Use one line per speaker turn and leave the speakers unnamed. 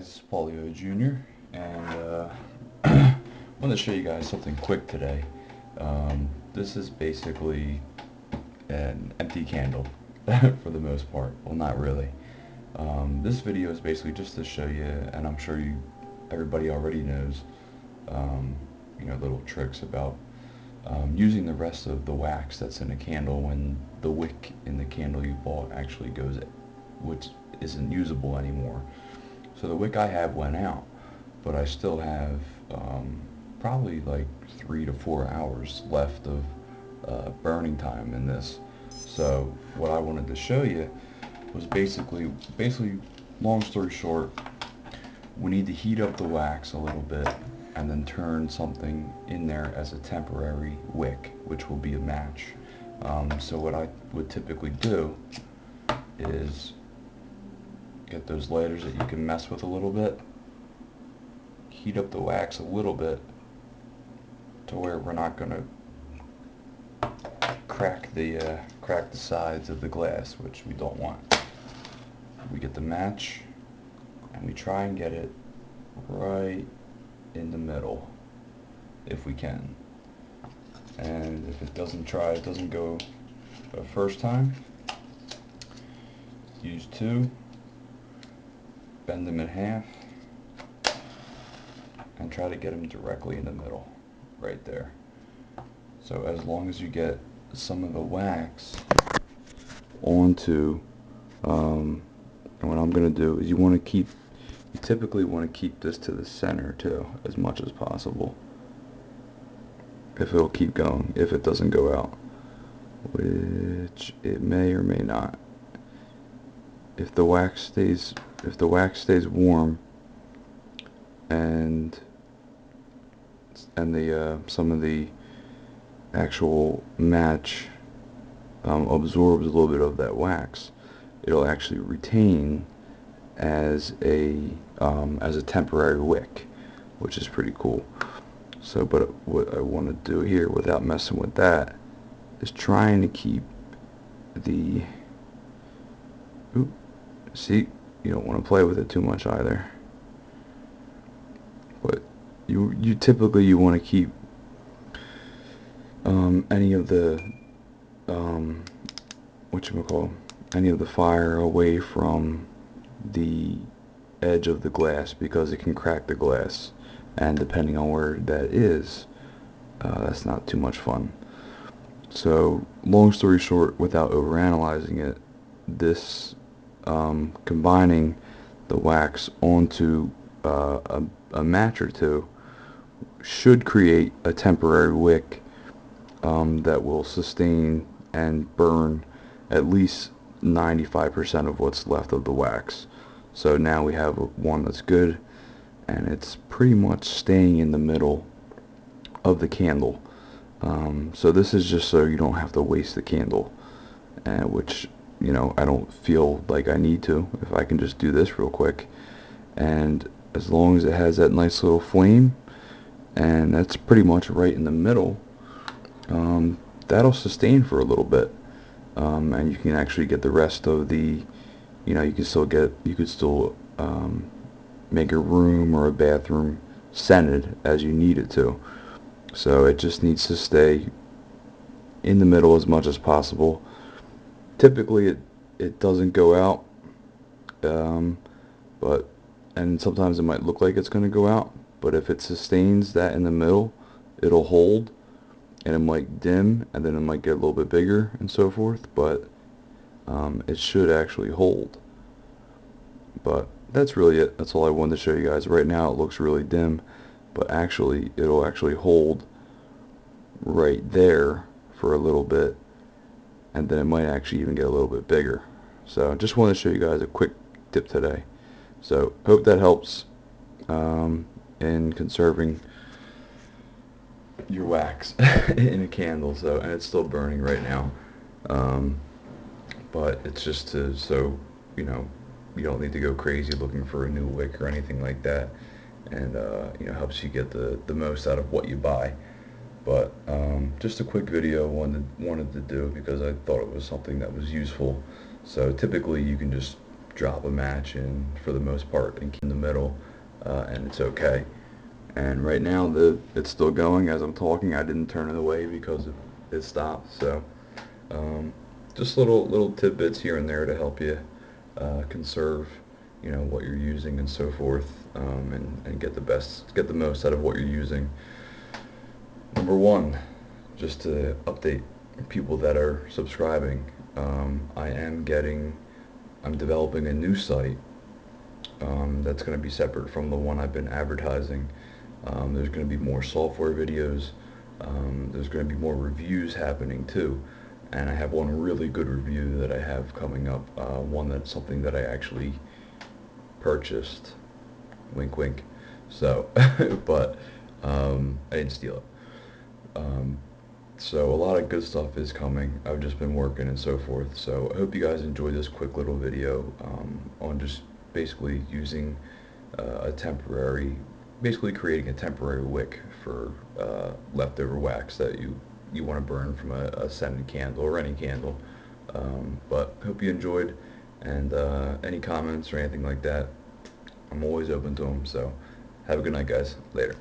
guys, Paulio Jr. and I want to show you guys something quick today. This is basically an empty candle for the most part. Well, not really. This video is basically just to show you, and I'm sure everybody already knows, little tricks about using the rest of the wax that's in a candle when the wick in the candle you bought actually goes, which isn't usable anymore. So the wick I have went out, but I still have probably like 3 to 4 hours left of burning time in this. So what I wanted to show you was basically, long story short, we need to heat up the wax a little bit and then turn something in there as a temporary wick, which will be a match. So what I would typically do is get those lighters that you can mess with a little bit, heat up the wax a little bit to where we're not going to crack the sides of the glass, which we don't want. We get the match and we try and get it right in the middle if we can. And if it doesn't go the first time, use 2, bend them in half, and try to get them directly in the middle, right there. So as long as you get some of the wax onto, and what I'm going to do is you typically want to keep this to the center too, as much as possible, if it'll keep going, if it doesn't go out, which it may or may not. If the wax stays warm and the some of the actual match absorbs a little bit of that wax, it'll actually retain as a temporary wick, which is pretty cool. So, but what I want to do here, without messing with that, is trying to keep the. See, you don't want to play with it too much either. But you typically want to keep any of the any of the fire away from the edge of the glass, because it can crack the glass, and depending on where that is, that's not too much fun. So long story short, without overanalyzing it, this combining the wax onto a match or two should create a temporary wick that will sustain and burn at least 95% of what's left of the wax. So now we have one that's good, and it's pretty much staying in the middle of the candle. So this is just so you don't have to waste the candle, which, I don't feel like I need to, if I can just do this real quick. And as long as it has that nice little flame, and that's pretty much right in the middle, that'll sustain for a little bit, and you can actually get the rest of the, you could still make a room or a bathroom scented as you need it to. So it just needs to stay in the middle as much as possible. Typically it doesn't go out, and sometimes it might look like it's going to go out, but if it sustains that in the middle, it'll hold, and it might dim, and then it might get a little bit bigger and so forth, but it should actually hold. But that's really it. That's all I wanted to show you guys. Right now it looks really dim, but actually it'll actually hold right there for a little bit, and then it might actually even get a little bit bigger. So I just wanted to show you guys a quick tip today. So hope that helps in conserving your wax in a candle. So, and it's still burning right now, but it's just so you don't need to go crazy looking for a new wick or anything like that, and helps you get the most out of what you buy. But just a quick video wanted to do because I thought it was something that was useful. So typically you can just drop a match in for the most part and keep in the middle, and it's okay. And right now it's still going as I'm talking. I didn't turn it away because it stopped. So um, just little tidbits here and there to help you conserve, what you're using and so forth, and get the most out of what you're using. Number one, just to update people that are subscribing, I'm developing a new site that's going to be separate from the one I've been advertising. There's going to be more software videos. There's going to be more reviews happening too. And I have one really good review that I have coming up. One that's something that I actually purchased. Wink, wink. So, but I didn't steal it. Um, so a lot of good stuff is coming. I've just been working and so forth. So I hope you guys enjoyed this quick little video on just basically using basically creating a temporary wick for leftover wax that you want to burn from a scented candle or any candle. But hope you enjoyed, and any comments or anything like that, I'm always open to them. So have a good night, guys. Later.